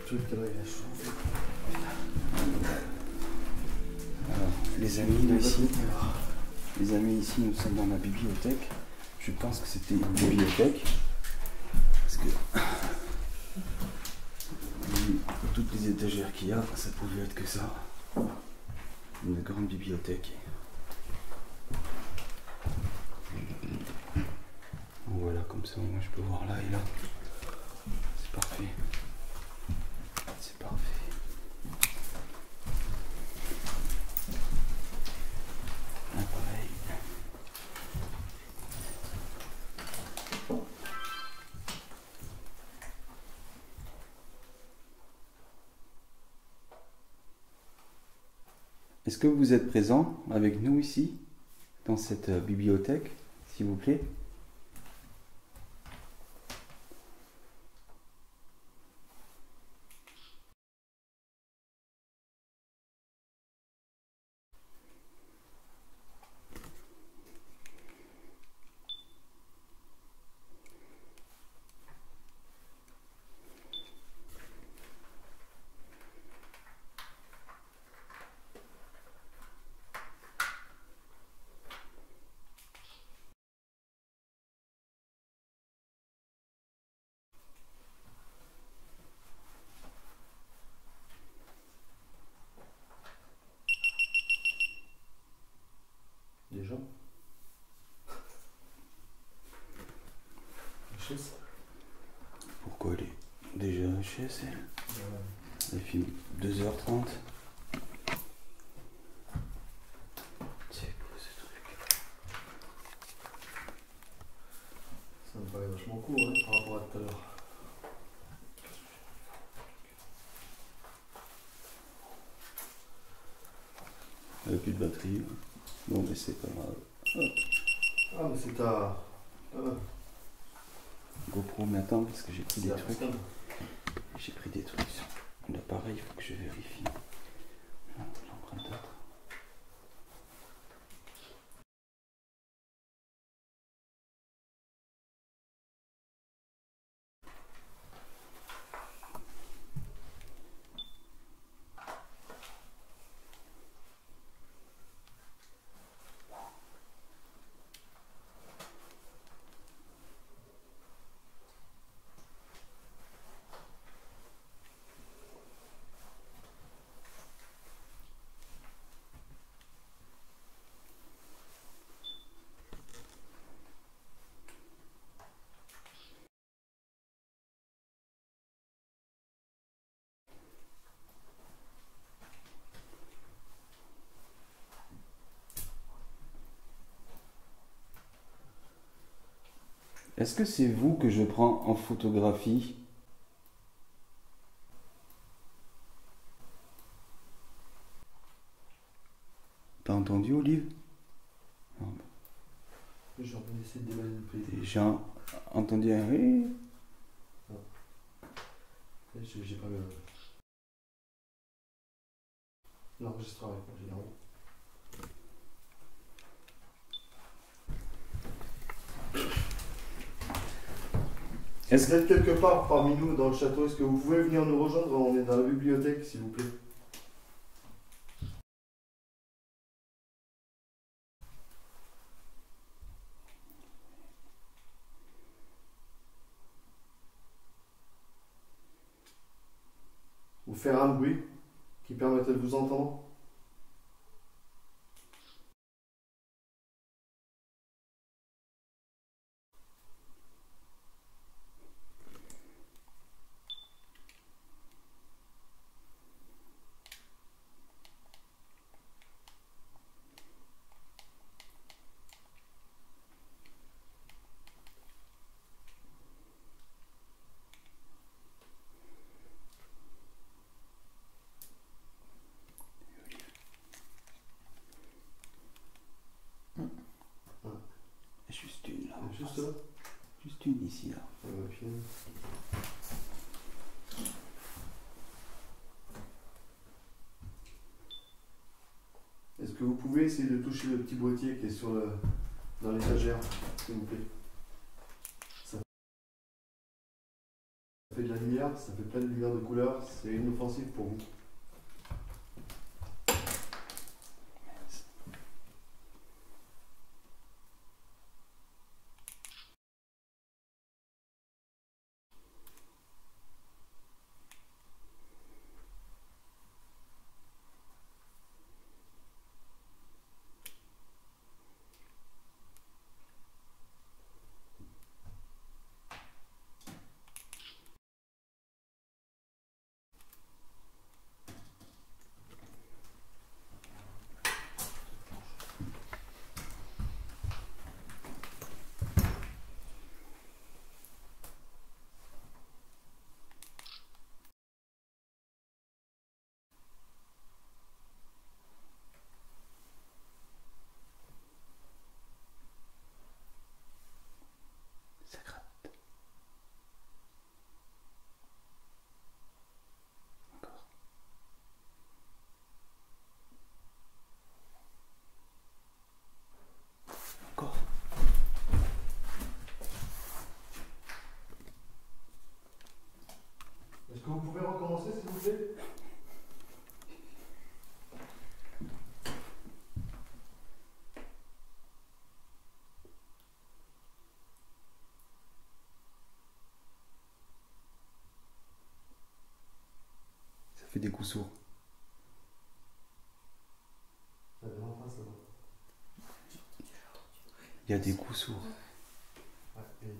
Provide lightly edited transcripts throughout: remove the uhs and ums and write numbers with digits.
truc là, il a chauffé. Alors, les amis, là, ici, nous sommes dans la bibliothèque. Je pense que c'était une bibliothèque. Parce que vu toutes les étagères qu'il y a, ça pouvait être que ça. Une grande bibliothèque. Voilà, comme ça, moi je peux voir là et là. C'est parfait. C'est parfait. Là, pareil. Est-ce que vous êtes présent avec nous ici, dans cette bibliothèque, s'il vous plaît? Déjà HS. Pourquoi elle est déjà HS, elle? Elle filme 2h30. C'est quoi ce truc? Ça me paraît vachement court hein, par rapport à tout à l'heure. Elle n'a plus de batterie. Bon, mais c'est pas grave. Hop. Ah, mais c'est ta. GoPro, mais attends, parce que j'ai pris C'est des la trucs. personne. J'ai pris des trucs sur l'appareil, il faut que je vérifie. L'empreinte d'autre. Est-ce que c'est vous que je prends en photographie? T'as entendu, Olive? Non. J'ai envie d'essayer de déballer le play. J'ai entendu un ré. J'ai pas l'enregistreur avec moi, j'ai la honte. Est-ce Vous êtes quelque part parmi nous dans le château, est-ce que vous pouvez venir nous rejoindre? On est dans la bibliothèque, s'il vous plaît. Ou faire un bruit qui permettrait de vous entendre. Juste une là. Juste là. Juste une ici là. Est-ce que vous pouvez essayer de toucher le petit boîtier qui est dans l'étagère, s'il vous plaît? Ça Ça fait de la lumière, ça fait plein de lumière de couleurs, c'est inoffensif pour vous. Ça gratte. Encore. Encore. Est-ce que vous pouvez recommencer s'il vous plaît? Ça fait des coups sourds. Ça vient en face là-bas. Il y a des coups sourds. Ouais, et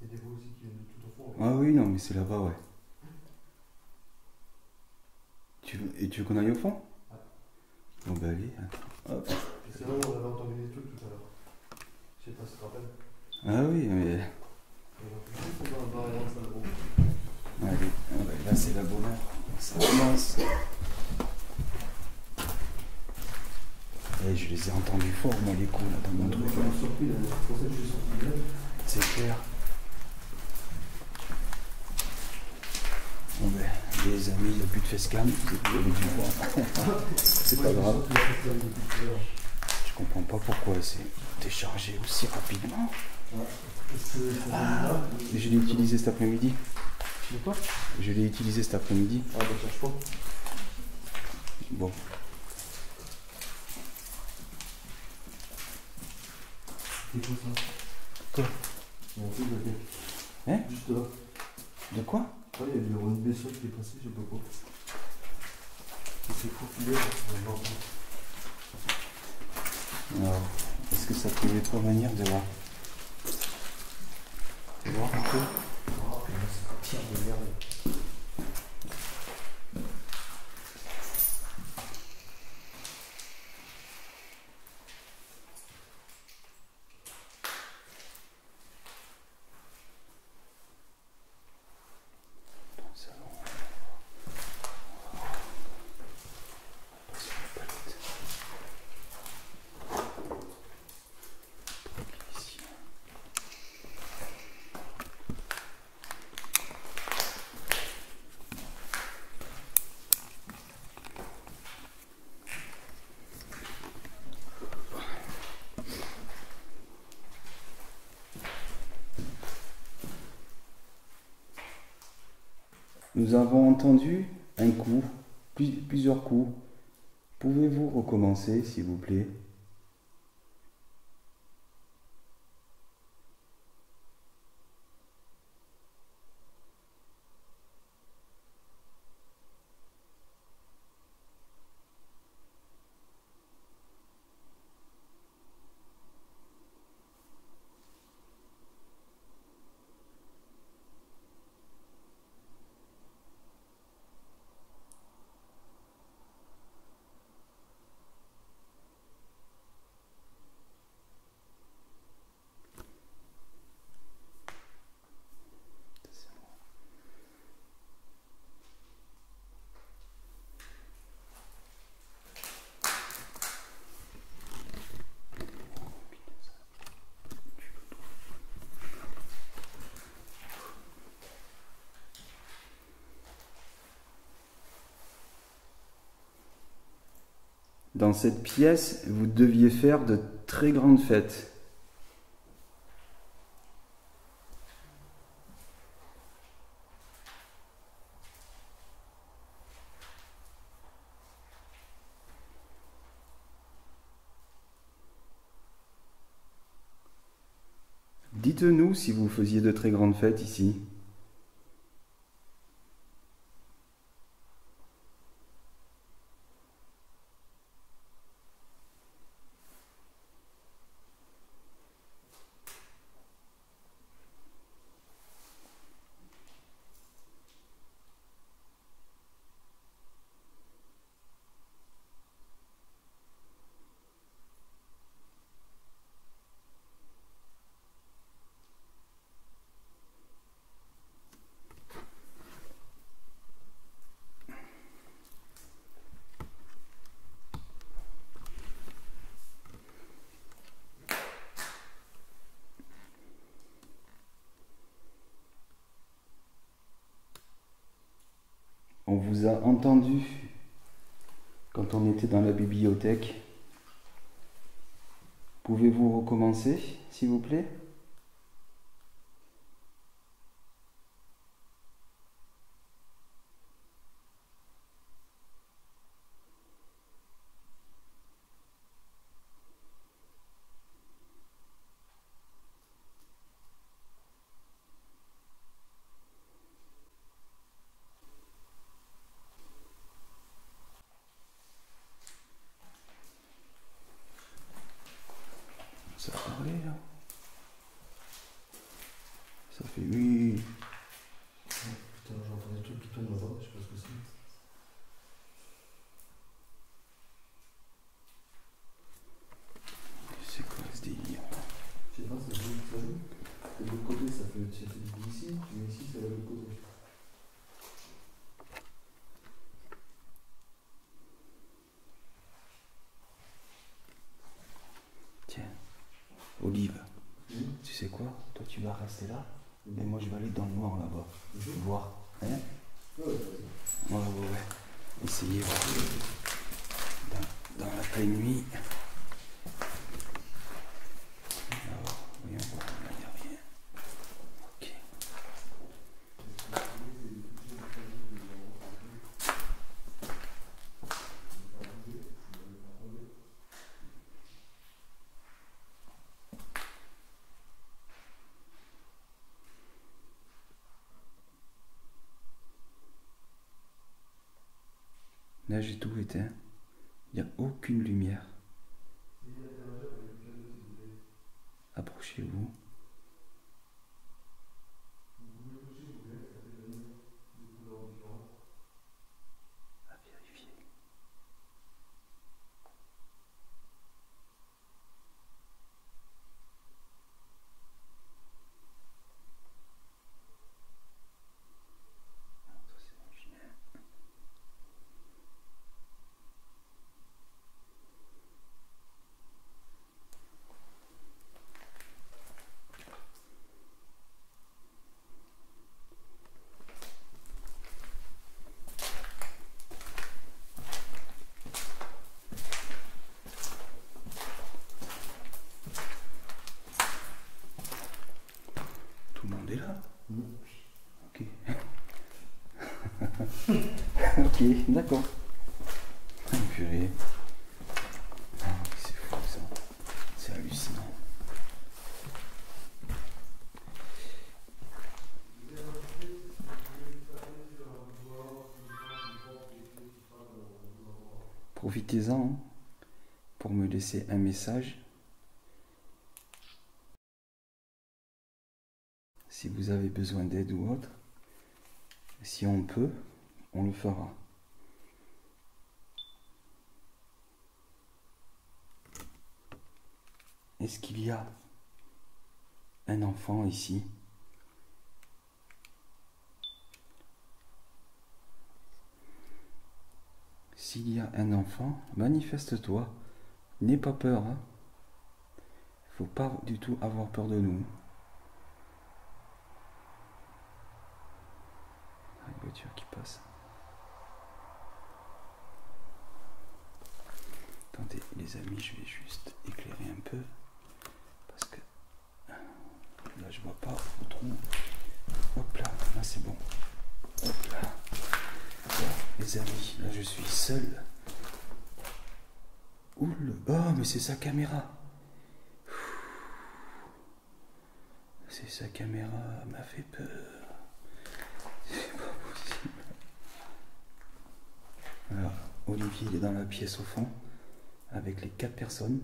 il y a des voix aussi qui viennent de tout au fond. Ah oui, non, mais c'est là-bas, ouais. Et tu veux qu'on aille au fond? Ouais. Bon, bah allez, attends. Hop. Et c'est là où on avait entendu des trucs tout à l'heure. Je sais pas si tu te rappelles. Ah oui, mais. Et donc, juste dans la variante, ça le groupe. Allez, ah ouais, là c'est la bonne heure. Ça commence. Et je les ai entendus fort, moi, les coups, là, dans mon truc. Je suis surpris, c'est pour ça que je suis sorti de là. C'est clair. Bon ben, les amis, il n'y a plus de facecam, vous avez dû voir. C'est pas grave. Je comprends pas pourquoi c'est déchargé aussi rapidement. Ah, mais je l'ai utilisé cet après-midi. Tu veux quoi? Je l'ai utilisé cet après-midi. Ah bah cherche pas. Bon. C'est quoi ça? Quoi? Il y a un truc là. Hein? Juste là. De quoi? Ouais, il y a une blessure qui est passée, je sais pas quoi. C'est faufilé, Alors, est-ce que ça pouvait provenir de là? Tu vois un peu? Oh, c'est un pire de merde. Dans le salon. On va passer la palette. Tranquille ici. Nous avons entendu un coup, plusieurs coups. Pouvez-vous recommencer, s'il vous plaît? Dans cette pièce, vous deviez faire de très grandes fêtes. Dites-nous si vous faisiez de très grandes fêtes ici. On vous a entendu quand on était dans la bibliothèque. Pouvez-vous recommencer, s'il vous plaît? Ça a parlé là. Ça fait oui. Putain, j'entends des trucs qui tournent là-bas, je sais pas ce que c'est. C'est quoi ce délire? Je sais pas, ça joue. De l'autre côté, ça fait d'ici, mais ici, c'est de l'autre côté. Tiens, Olive, tu sais quoi? Toi tu vas rester là, et moi je vais aller dans le noir là-bas. Voir. Hein? Ouais. Ouais. Essayez voir. Dans la pleine nuit. Alors, voyons voir, là il n'y a rien. Ok. Là j'ai tout éteint. Il n'y a aucune lumière. Approchez-vous. À vérifier. Ça c'est mon chien. Tout le monde est là? Ok. Ok, d'accord. Ah, purée. Ah, c'est fou ça. C'est hallucinant. Profitez-en hein, pour me laisser un message. Si vous avez besoin d'aide ou autre, si on peut, on le fera. Est-ce qu'il y a un enfant ici? S'il y a un enfant, manifeste-toi. N'aie pas peur. Hein. Faut pas du tout avoir peur de nous. Une voiture qui passe. Attendez les amis, je vais juste éclairer un peu. Parce que là je vois pas trop. Hop là c'est bon. Hop là. Les amis, là je suis seul. Oula, oh mais c'est sa caméra. C'est sa caméra m'a fait peur. C'est pas possible. Alors, Olivier il est dans la pièce au fond avec les 4 personnes.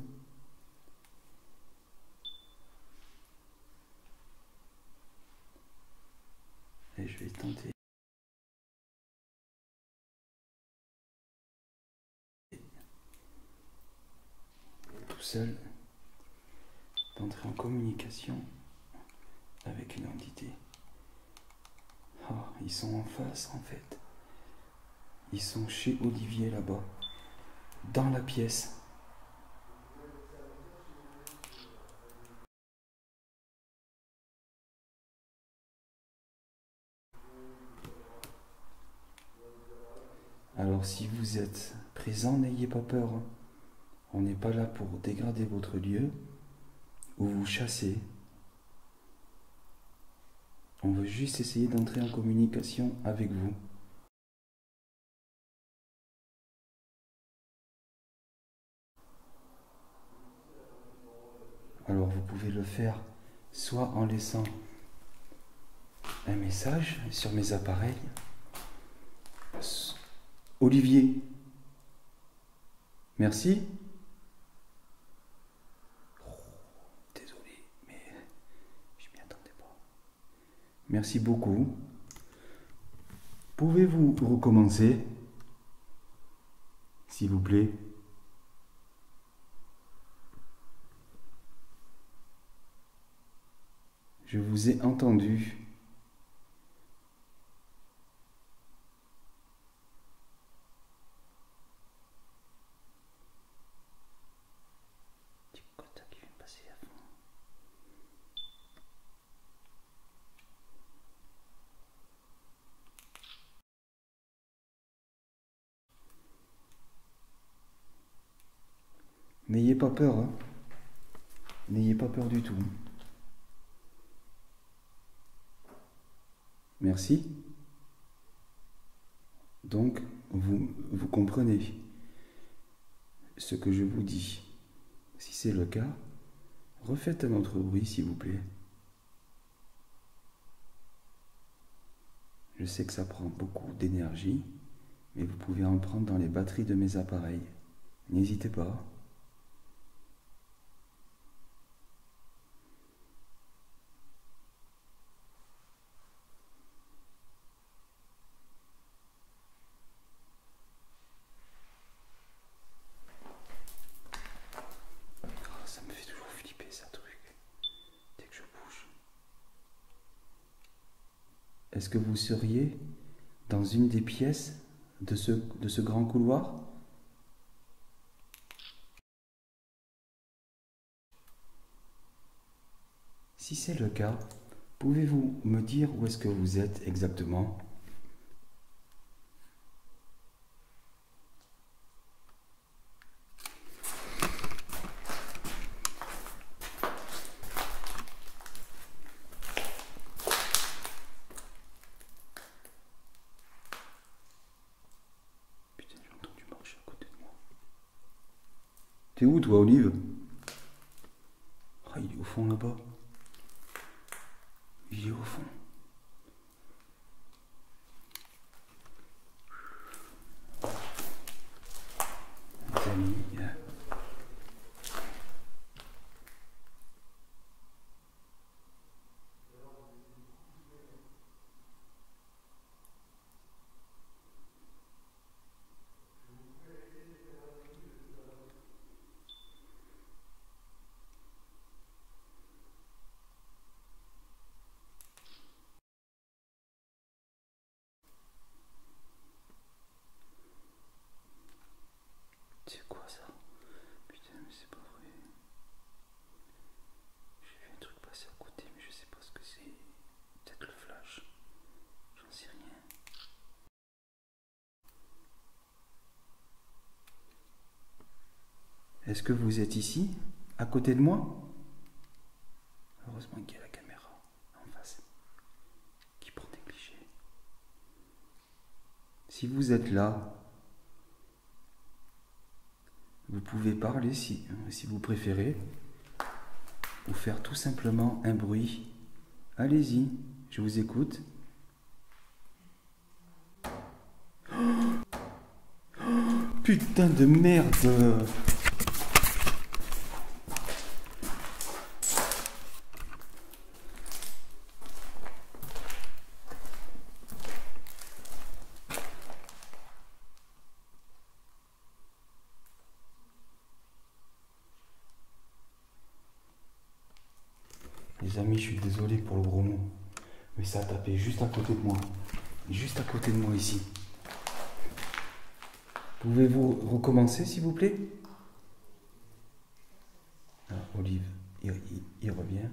Et je vais tenter tout seul d'entrer en communication avec une entité. Oh, ils sont en face en fait. Ils sont chez Olivier là-bas, dans la pièce. Alors si vous êtes présent, n'ayez pas peur. On n'est pas là pour dégrader votre lieu ou vous chasser. On veut juste essayer d'entrer en communication avec vous. Alors vous pouvez le faire soit en laissant un message sur mes appareils. Olivier, merci. Oh, désolé, mais je m'y attendais pas. Merci beaucoup. Pouvez-vous recommencer, s'il vous plaît? Je vous ai entendu. Qui vient passer à fond. N'ayez pas peur, hein. N'ayez pas peur du tout. Merci. Donc, vous comprenez ce que je vous dis. Si c'est le cas, refaites un autre bruit, s'il vous plaît. Je sais que ça prend beaucoup d'énergie, mais vous pouvez en prendre dans les batteries de mes appareils. N'hésitez pas. Ça me fait toujours flipper, ça truc, dès que je bouge. Est-ce que vous seriez dans une des pièces de ce grand couloir? Si c'est le cas, pouvez-vous me dire où est-ce que vous êtes exactement? T'es où toi, Olive? Ah, il est au fond là-bas. Il est au fond. Les amis, c'est quoi ça? Putain, mais c'est pas vrai. J'ai vu un truc passer à côté, mais je sais pas ce que c'est. Peut-être le flash. J'en sais rien. Est-ce que vous êtes ici, à côté de moi? Heureusement qu'il y a la caméra en face qui prend des clichés. Si vous êtes là, vous pouvez parler si vous préférez, ou faire tout simplement un bruit Allez-y, je vous écoute. Putain de merde! Les amis, je suis désolé pour le gros mot, mais ça a tapé juste à côté de moi. Juste à côté de moi ici. Pouvez-vous recommencer, s'il vous plaît? Ah, Olive, il revient.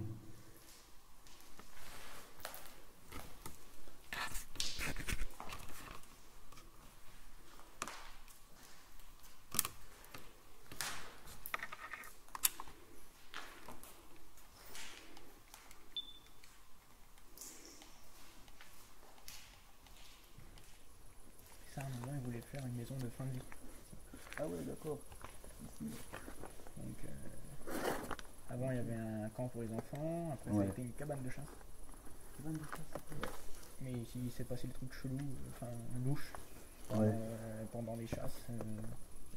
Ça, à un moment, ils voulaient faire une maison de fin de vie. Ah ouais, d'accord. Donc, avant, il y avait un camp pour les enfants. Après, ça Ouais. a été une cabane de chasse. Mais ici, il s'est passé le truc chelou, enfin, louche, pendant les chasses.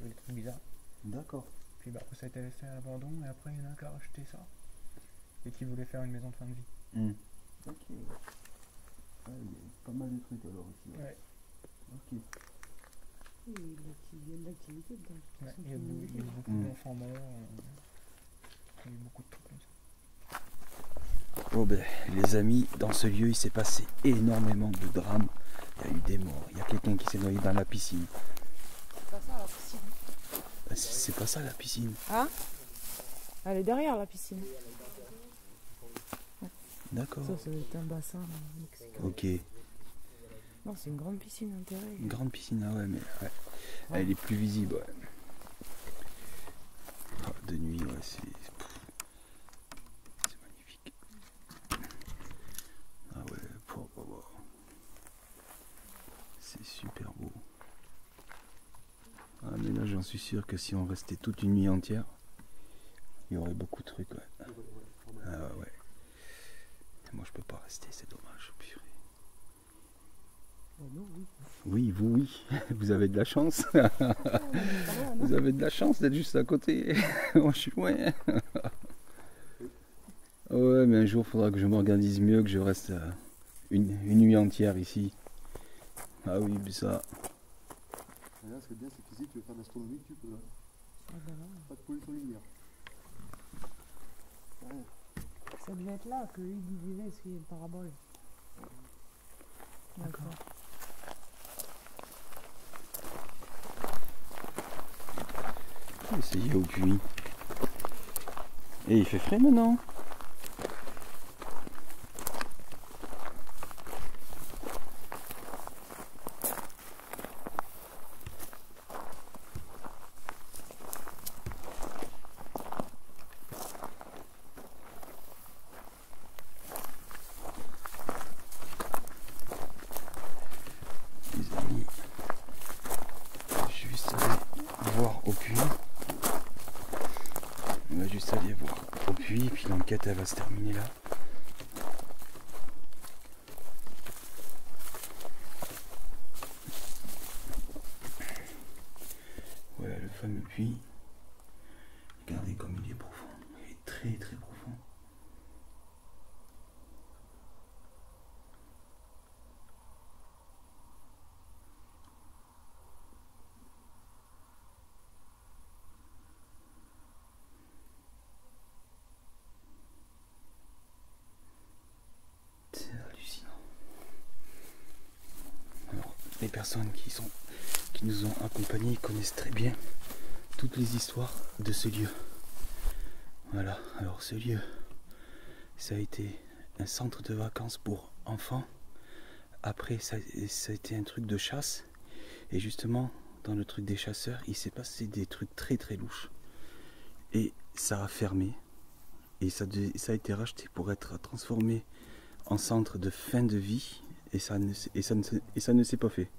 Des trucs bizarres. D'accord. Puis bah, après, ça a été laissé à l'abandon. Et après, il y en a un qui a racheté ça. Et qui voulait faire une maison de fin de vie. Ok. Ah, il y a pas mal de trucs alors ici. Ouais. Ok. Oui, il y a de l'activité dedans. Ouais, il y a eu beaucoup d'enfants morts. Il y a eu beaucoup de trucs comme ça. Oh ben, les amis, dans ce lieu, il s'est passé énormément de drames. Il y a eu des morts. Il y a quelqu'un qui s'est noyé dans la piscine. C'est pas ça la piscine. C'est pas ça la piscine. Hein? Elle est derrière la piscine. D'accord. Ça doit être un bassin mexicain. Ok. Non, c'est une grande piscine intérieure. Une grande piscine, ah ouais, mais ouais. Elle est plus visible, ouais. Ah, de nuit, ouais, c'est magnifique. Ah ouais, c'est super beau. Ah, mais là, j'en suis sûr que si on restait toute une nuit entière, il y aurait beaucoup de trucs, ouais. Ah ouais. Moi, je peux pas rester, c'est dommage. Purée. Non, oui. Oui, vous, oui. Vous avez de la chance. Vous avez de la chance d'être juste à côté. Moi, je suis loin. Ouais, mais un jour, il faudra que je m'organise mieux, que je reste une nuit entière ici. Ah oui, mais ça... Et là, ce qui est bien, c'est qu'ici, tu veux faire de l'astronomie, tu peux. Là. Ah ben là, Pas de pollution lumière. Ouais. ça devait être là que lui disait ce qui est une parabole. D'accord. Essayez au puits. Et il fait frais maintenant. Les amis, je vais juste aller voir au puits. On va juste aller voir au puits, puis l'enquête elle va se terminer là. Voilà le fameux puits. Regardez comme il est profond. Il est très très profond. C'est hallucinant. Alors, les personnes qui nous ont accompagnés connaissent très bien toutes les histoires de ce lieu. Voilà, alors ce lieu, ça a été un centre de vacances pour enfants. Après, ça a été un truc de chasse. Et justement, dans le truc des chasseurs, il s'est passé des trucs très très louches. Et ça a fermé. Et ça a été racheté pour être transformé en centre de fin de vie. Et ça ne s'est pas fait.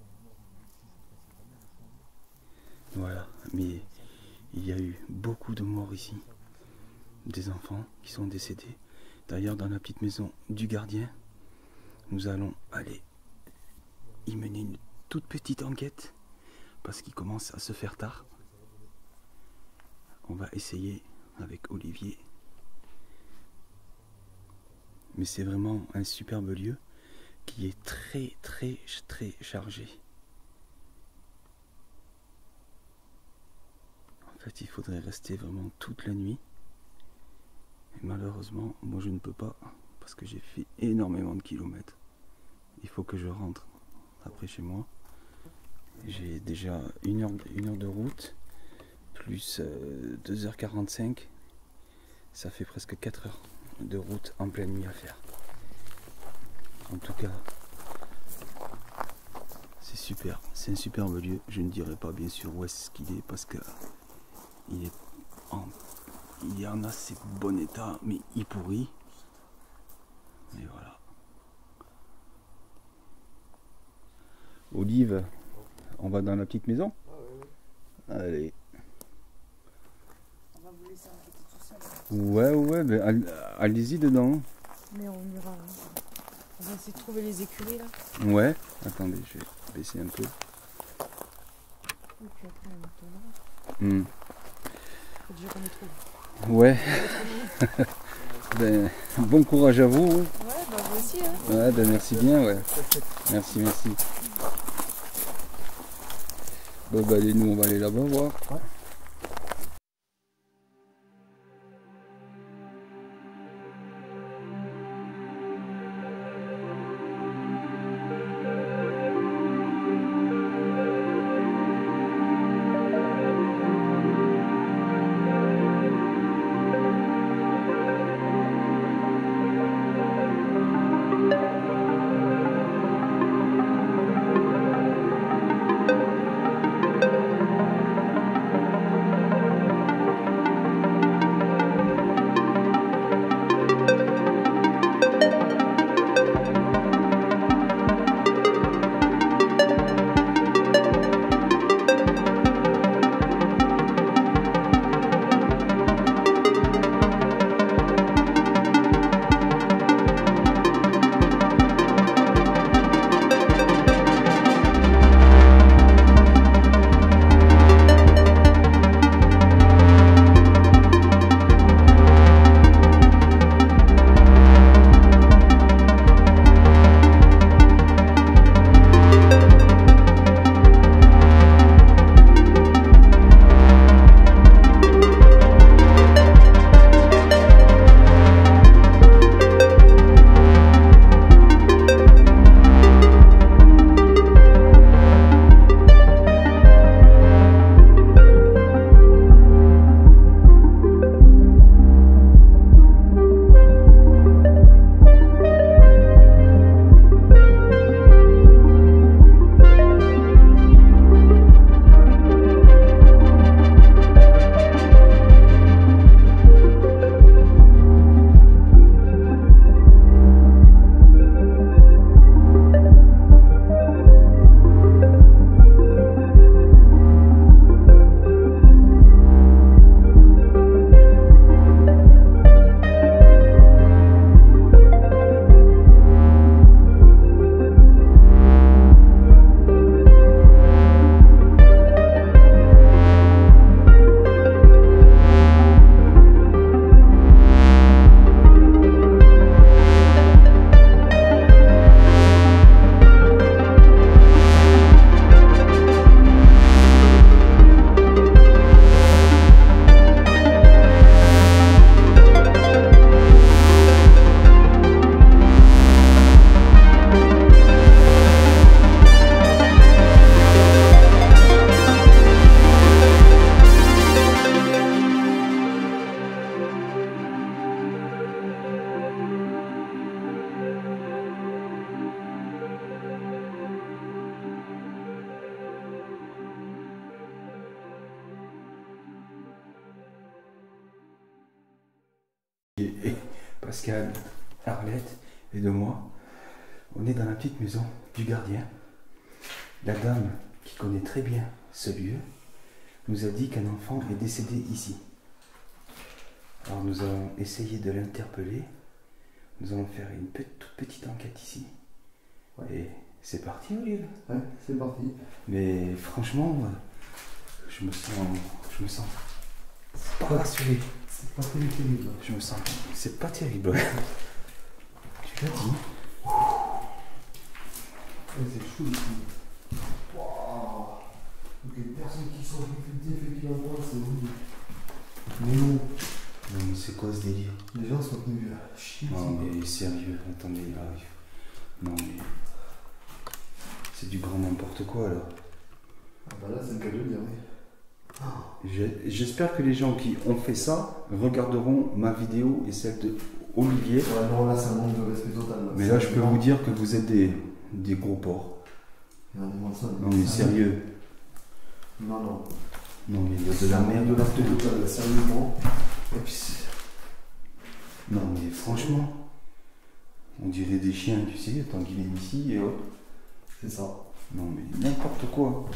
Voilà, mais il y a eu beaucoup de morts ici. Des enfants qui sont décédés, D'ailleurs, dans la petite maison du gardien, nous allons aller y mener une toute petite enquête parce qu'il commence à se faire tard. On va essayer avec Olivier. Mais c'est vraiment un superbe lieu qui est très chargé. En fait, il faudrait rester vraiment toute la nuit. Et malheureusement, moi je ne peux pas parce que j'ai fait énormément de kilomètres. Il faut que je rentre après chez moi. J'ai déjà une heure de route, plus 2h45. Ça fait presque 4 heures de route en pleine nuit à faire. En tout cas, c'est super. C'est un superbe lieu. Je ne dirai pas bien sûr où est-ce qu'il est parce que il est en assez bon état, mais il pourrit. Et voilà. Olive, on va dans la petite maison? Allez. On va vous laisser enquêter tout ça. Ouais, ben allez-y dedans. Mais on ira. On va essayer de trouver les écuries là. Ouais, attendez, je vais baisser un peu. Et puis après on tournera. Faut déjà qu'on les trouve. Ouais. Ben, bon courage à vous. Ouais, bah vous aussi. Hein. Ouais, ben merci bien, ouais. Merci. Bon, bah allez, nous on va aller là-bas voir. Ouais. Et Pascal, Arlette et de moi, on est dans la petite maison du gardien. La dame qui connaît très bien ce lieu nous a dit qu'un enfant est décédé ici. Alors nous avons essayé de l'interpeller Nous allons faire une toute petite enquête ici. Ouais. Et c'est parti, Olive. Ouais, c'est parti. Mais franchement, je me sens pas rassuré. C'est pas terrible. Je me sens, c'est pas terrible. Tu l'as dit. Ouais, c'est chaud ici. Waouh. Donc les personnes qui sont défaites en moi, c'est horrible. Mais non. Non mais c'est quoi ce délire? Les gens sont venus chier. Non mais sérieux, attendez, là. Non mais... C'est du grand n'importe quoi là. Ah bah là, c'est le cas de le dire, oui. J'espère que les gens qui ont fait ça regarderont ma vidéo et celle de Olivier. Ouais, non, là, c'est un manque de respect total. Là. Mais là, je peux vous dire que vous êtes des gros porcs. Il y a un moment de ça. Non mais sérieux. Non, non. Non mais il y a de la merde. De respect total, là, sérieusement. Et puis, non mais franchement, on dirait des chiens, tu sais, tant qu'il est ici et hop. c'est ça. Non mais n'importe quoi.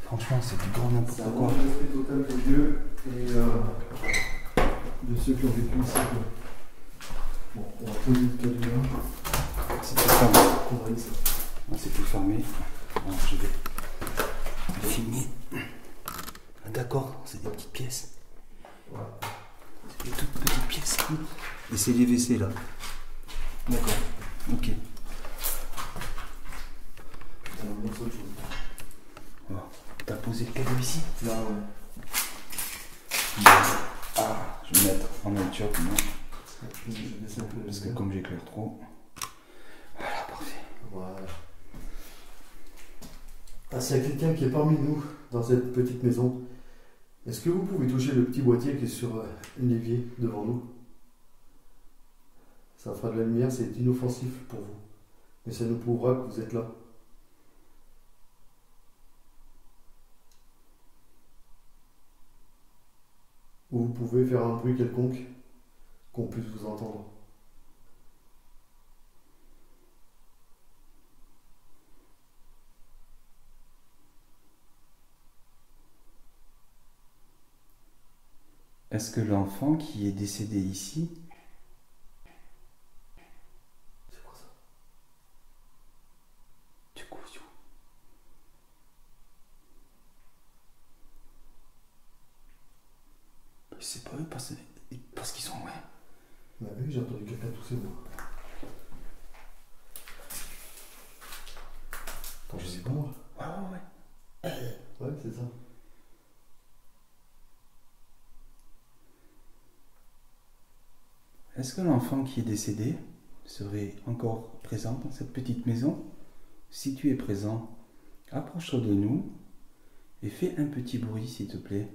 Franchement, c'est du grand C'est n'importe un quoi. manque de respect total des vieux et de ceux qui ont vécu ici. Quoi. Bon, on va poser le cas du là. C'est plus fermé. On va laisser. Ah, c'est plus fermé. Alors, je vais filmer. Ah, d'accord, c'est des petites pièces. Ouais. C'est des toutes petites pièces. Et c'est les WC là. D'accord. Ok. C'est un morceau de chose. Alors, t'as posé le cadeau ici? Là, ouais. Ah, je vais mettre en mode job, non? Je vais laisser un peu Parce que comme j'éclaire trop. Voilà, parfait. Voilà. Ah, s'il y a quelqu'un qui est parmi nous dans cette petite maison, est-ce que vous pouvez toucher le petit boîtier qui est sur l'évier devant nous? Ça fera de la lumière, c'est inoffensif pour vous. Mais ça nous prouvera que vous êtes là. Ou vous pouvez faire un bruit quelconque, qu'on puisse vous entendre. Est-ce que l'enfant qui est décédé ici, C'est quoi ça? du coup, c'est pas eux parce qu'ils sont loin. Bah oui, j'ai entendu quelqu'un tousser, moi. Attends, Je sais c'est pas. moi. Ouais. Ouais, c'est ça. Est-ce que l'enfant qui est décédé serait encore présent dans cette petite maison? Si tu es présent, approche-toi de nous et fais un petit bruit, s'il te plaît.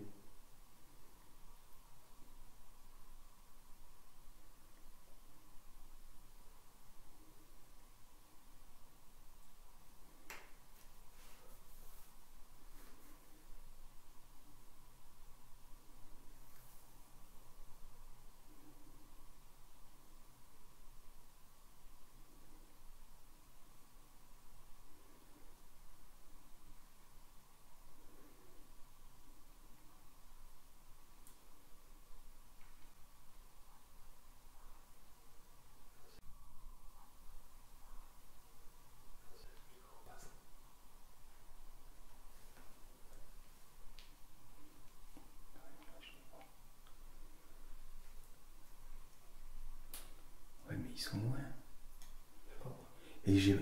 Ouais, mais ils sont loin. Et j'ai...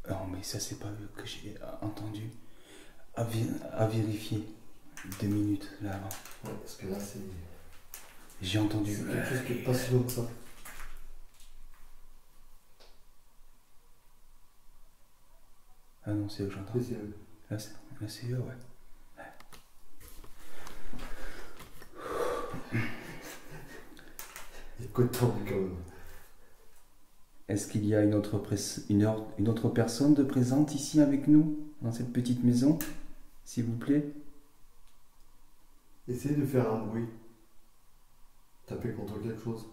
Non, mais ça, c'est pas eux que j'ai entendu. À vérifier. 2 minutes, là, avant. Ouais, parce que là, c'est J'ai entendu... quelque chose qui est pas si long que ça. Ah non, c'est eux que j'entends. Oui, c'est eux. Là, c'est eux, ouais. Il y a quoi de temps, quand même. Est-ce qu'il y a une autre personne de présente ici avec nous, dans cette petite maison, s'il vous plaît? Essayez de faire un bruit. Tapez contre quelque chose.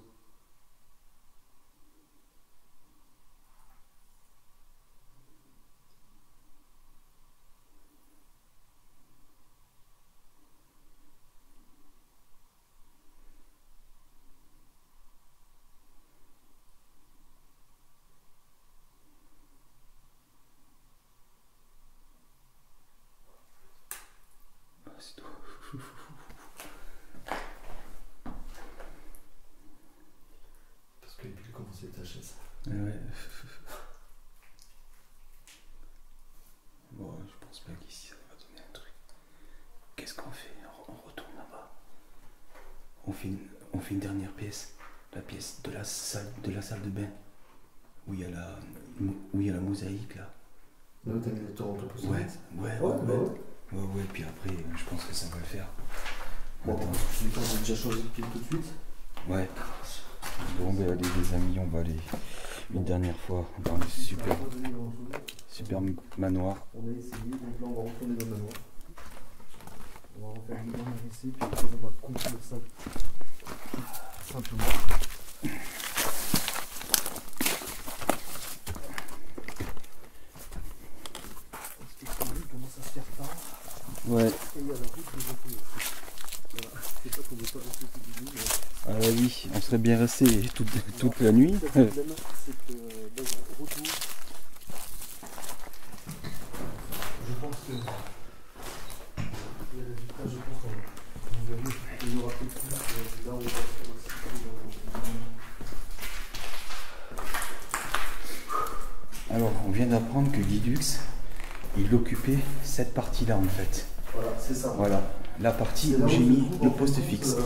qu'est-ce qu'on fait? On retourne là-bas. On fait une dernière pièce. La pièce de la salle de bain. Où il y a la mosaïque là. Là où t'as mis les Toronto Post-it. Ouais, puis après, je pense que ça va le faire. Bon, Attends. je vais déjà changer de pied tout de suite. Ouais. Bon, ben allez les amis, on va aller une dernière fois dans le super manoir. On a essayé, donc là on va retourner dans le manoir. On va refaire une dernière essai, puis après on va conclure ça simplement. Parce que il commence à se faire tard. Ouais. Et il y a la route de retour. Voilà. C'est pas qu'on veut pas rester tout du tout, mais... Ah bah oui, on serait bien resté toute la nuit. Le problème, c'est que dans le retour, je pense que les résultats, je pense qu'on verra qu'il y aura plus. Là, on va Alors, on vient d'apprendre que Guidux, il occupait cette partie-là en fait. Voilà, c'est ça. Voilà, la partie où j'ai mis le poste fixe.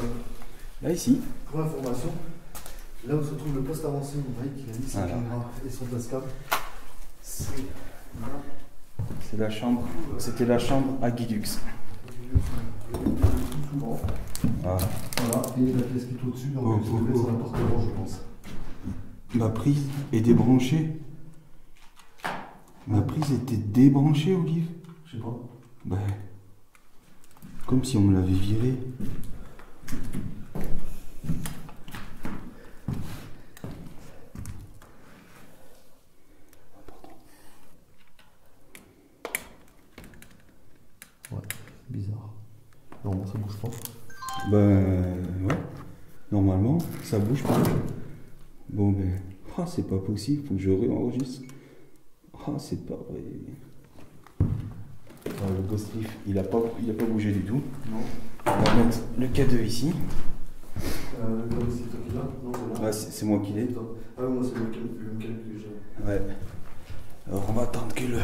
Là ici. Pour information, là où se trouve le poste avancé, vous voyez qu'il a mis sa Voilà. caméra et son tascam. C'est là. C'est la chambre. C'était la chambre à Guidux. Ah. Voilà, et la pièce qui est au-dessus, donc elle se met sur la porte avant, je pense. Ma prise est débranchée. Ma prise était débranchée, Olive. Je sais pas. Ben, comme si on me l'avait virée. Ouais, bizarre. Non, ça bouge pas. Ben, ouais. Normalement, ça bouge pas. Bon, ben, c'est pas possible. Faut que je réenregistre. C'est pas vrai. Le ghost lift, il a pas bougé du tout. Non. On va mettre le K2 ici. Comme c'est toi qui l'as? Non, c'est là. Ouais, c'est moi qui l'ai. Ah, moi, c'est le même que j'ai. Ouais. Alors, on va attendre que le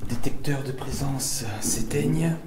détecteur de présence s'éteigne.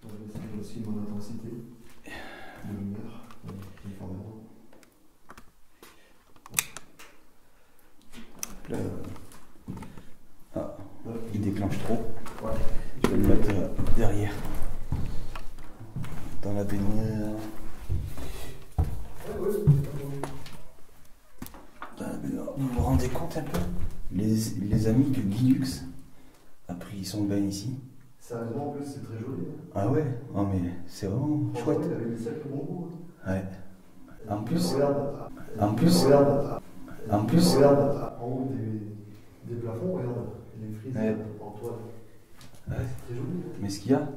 On va essayer aussi mon intensité de lumière, uniformément. Là, il déclenche trop. Ouais. Je vais le mettre derrière. Dans la baignoire. Dans la baignoire. Vous vous rendez compte un peu les amis que Guidux a pris son bain ici? Sérieusement, en plus, c'est très joli. Ah ouais? Ah mais c'est vraiment chouette. Il avait des sacrés bons goûts. Ouais. En plus, Regarde, en plus, regarde, regarde en haut des plafonds, regarde, les frises Ouais. en toile. Ouais. C'est très joli. Mais ce qu'il y a,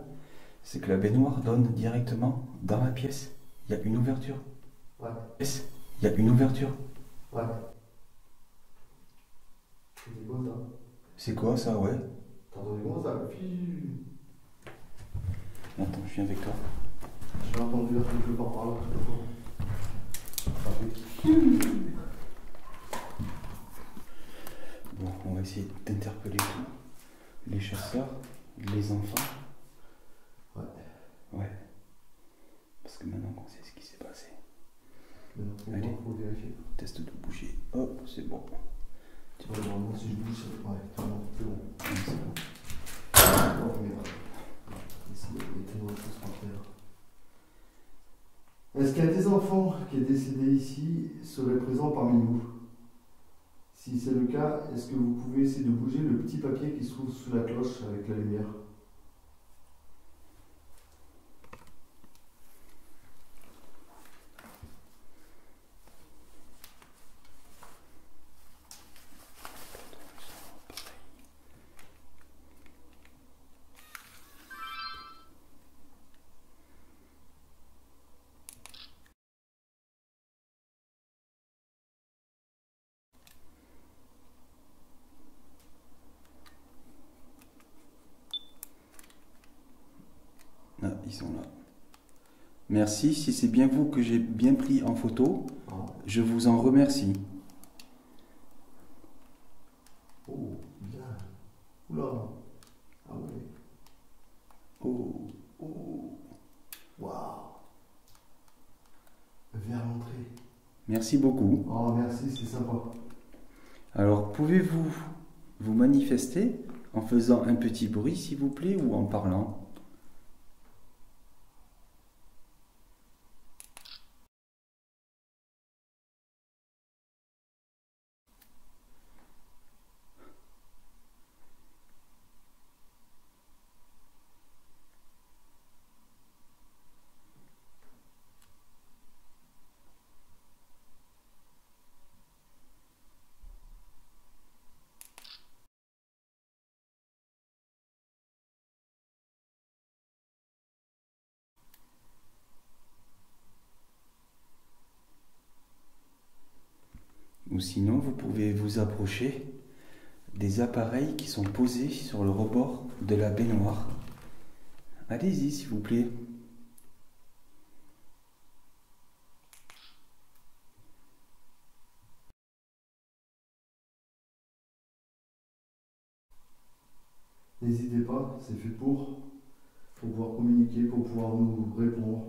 c'est que la baignoire donne directement dans la pièce. Il y a une ouverture. Ouais. Il y a une ouverture. Ouais. C'était beau ça. C'est quoi ça, ouais? T'entendais comment ça? Attends, je viens avec toi. J'ai entendu quelque part par là, je sais pas quoi. Bon, on va essayer d'interpeller tout. Les chasseurs, les enfants. Ouais. Ouais. Parce que maintenant qu'on sait ce qui s'est passé. Allez, faut vérifier. Test de bouger. Hop, c'est bon. Normalement, si je bouge, ouais, c'est bon. Ouais, c'est bon. Oh merde. Ici, il y a tellement de choses par terre. Est-ce qu'un des enfants qui est décédé ici serait présent parmi nous? Si c'est le cas, est-ce que vous pouvez essayer de bouger le petit papier qui se trouve sous la cloche avec la lumière? Ah, ils sont là. Merci, si c'est bien vous que j'ai bien pris en photo, je vous en remercie. Oh, bien. Oula. Ah ouais. Oh, oh. Waouh. Vers l'entrée. Merci beaucoup. Oh, merci, c'est sympa. Alors, pouvez-vous vous manifester en faisant un petit bruit, s'il vous plaît, ou en parlant? Ou sinon, vous pouvez vous approcher des appareils qui sont posés sur le rebord de la baignoire. Allez-y, s'il vous plaît. N'hésitez pas, c'est fait pour pouvoir communiquer, pour pouvoir nous répondre.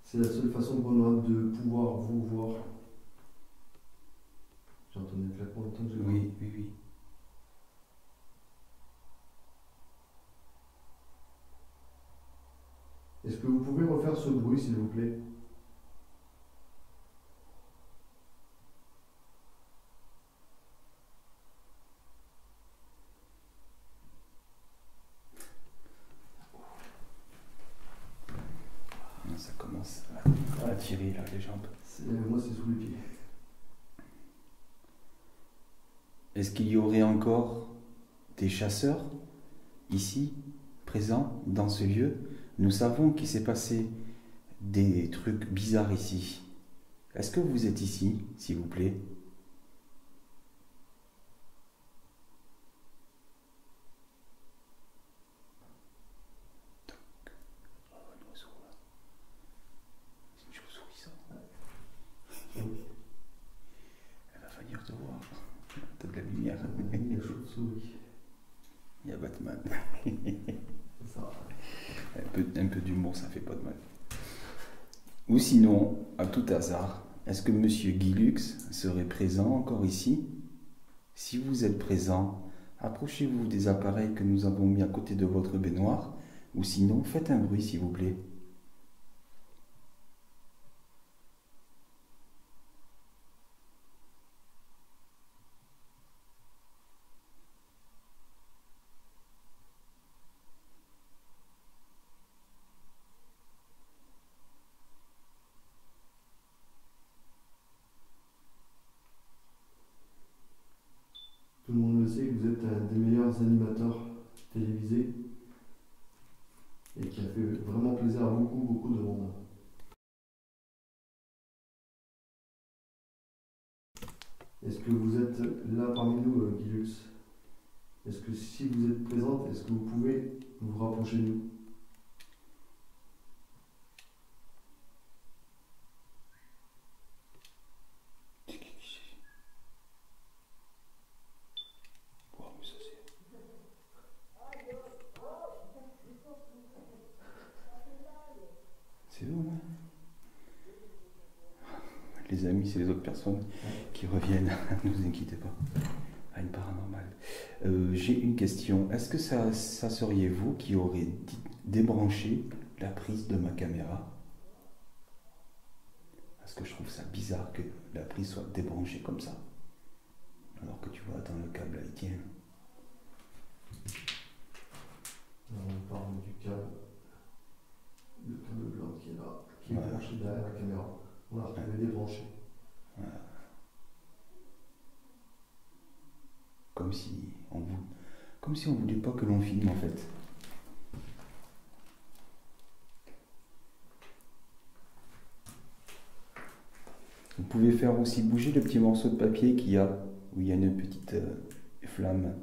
C'est la seule façon qu'on a de pouvoir vous voir. J'ai entendu le claquement le temps que j'ai Oui, oui, oui. Est-ce que vous pouvez refaire ce bruit, s'il vous plaît? Ça commence à tirer là, les jambes. Moi, c'est sous les pieds. Est-ce qu'il y aurait encore des chasseurs ici, présents dans ce lieu? Nous savons qu'il s'est passé des trucs bizarres ici. Est-ce que vous êtes ici, s'il vous plaît? Elle va venir te voir. T'as de la lumière. Il y a chauve-souris. Il y a Batman. Ça. Un peu d'humour, ça fait pas de mal. Ou sinon, à tout hasard, est-ce que Monsieur Guilux serait présent encore ici? Si vous êtes présent, approchez-vous des appareils que nous avons mis à côté de votre baignoire, ou sinon, faites un bruit, s'il vous plaît. Tout le monde le sait que vous êtes un des meilleurs animateurs télévisés et qui a fait vraiment plaisir à beaucoup de monde. Est-ce que vous êtes là parmi nous, Guilux? Est-ce que si vous êtes présente, est-ce que vous pouvez vous rapprocher de nous? Les amis, c'est les autres personnes qui reviennent. Ne vous inquiétez pas. À une paranormale. J'ai une question. Est-ce que ça seriez vous qui aurez débranché la prise de ma caméra? Parce que je trouve ça bizarre que la prise soit débranchée comme ça. Alors que tu vois, attends, le câble là, il tient. On parle du câble. Le câble blanc qui est là, qui est branché derrière la caméra. On l'a retrouvé débranché. Voilà. Comme si on voulait pas que l'on filme en fait. Vous pouvez faire aussi bouger le petit morceau de papier qu'il y a, où il y a une petite flamme.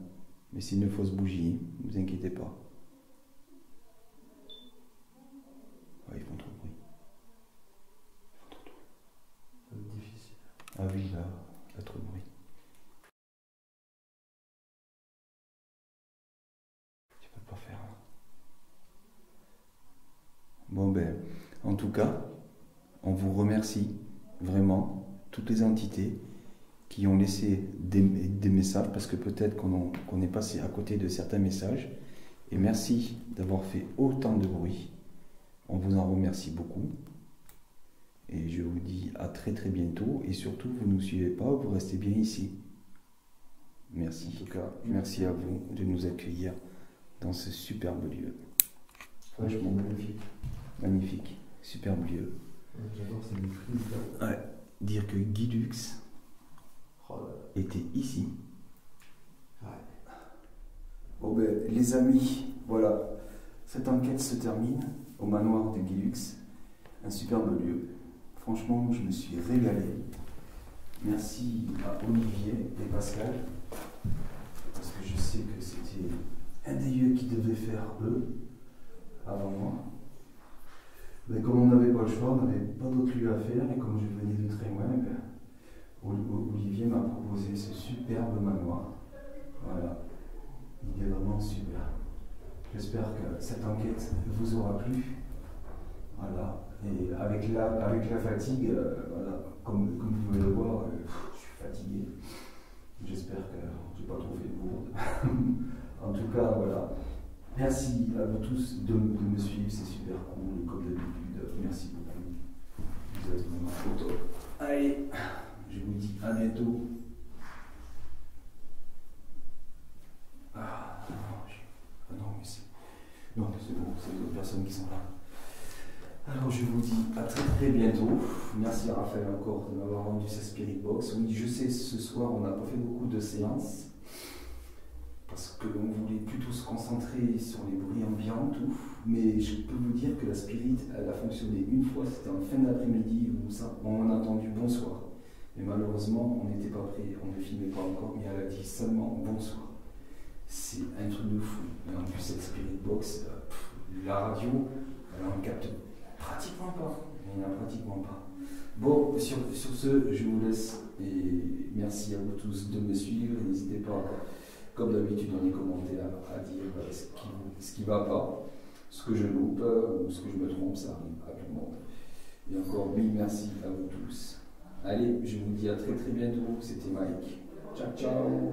Mais c'est une fausse bougie, ne vous inquiétez pas. Ouais, ils font trop de bruit. C'est difficile. Ah oui, là, il y a trop de bruit. Tu peux pas faire. Bon ben, en tout cas, on vous remercie vraiment, toutes les entités qui ont laissé des messages, parce que peut-être qu'on est passé à côté de certains messages. Et merci d'avoir fait autant de bruit. On vous en remercie beaucoup. Et je vous dis à très très bientôt. Et surtout, vous ne nous suivez pas, vous restez bien ici. Merci. En tout cas, merci à vous de nous accueillir dans ce superbe lieu. Franchement, magnifique. Magnifique. Superbe lieu. J'adore ces frises là. Ouais. Dire que Guy Lux était ici. Ouais. Bon ben, les amis, voilà. Cette enquête se termine au manoir de Guy Lux. Un superbe lieu. Franchement, je me suis régalé. Merci à Olivier et Pascal. Parce que je sais que c'était un des lieux qui devait faire eux avant moi. Mais comme on n'avait pas le choix, on n'avait pas d'autre lieu à faire. Et comme je venais de très loin, ben, Olivier m'a proposé ce superbe manoir. Voilà. Il est vraiment super. J'espère que cette enquête vous aura plu. Voilà. Et avec la fatigue, voilà, comme vous pouvez le voir, je suis fatigué. J'espère que je n'ai pas trop fait de bourde. En tout cas, voilà. Merci à vous tous de me suivre, c'est super cool, comme d'habitude. Merci beaucoup. Vous êtes vraiment au top. Allez, je vous dis à bientôt. Ah non, mais c'est. Non, c'est bon, c'est les autres personnes qui sont là. Alors je vous dis à très très bientôt. Merci à Raphaël encore de m'avoir rendu sa Spirit Box. Oui, je sais, ce soir on n'a pas fait beaucoup de séances parce qu'on voulait plutôt se concentrer sur les bruits ambiants, tout. Mais je peux vous dire que la Spirit, elle a fonctionné une fois, c'était en fin d'après-midi où ça, on a entendu bonsoir. Mais malheureusement, on n'était pas prêt, on ne filmait pas encore, mais elle a dit seulement bonsoir. C'est un truc de fou. Et en plus, cette Spirit Box, la radio, elle en capte pratiquement pas. Il n'y en a pratiquement pas. Bon, sur ce, je vous laisse et merci à vous tous de me suivre. N'hésitez pas, comme d'habitude, dans les commentaires, à dire ce qui ne va pas, ce que je loupe ou ce que je me trompe, ça arrive à tout le monde. Et encore mille merci à vous tous. Allez, je vous dis à très très bientôt. C'était Mike. Ciao, ciao.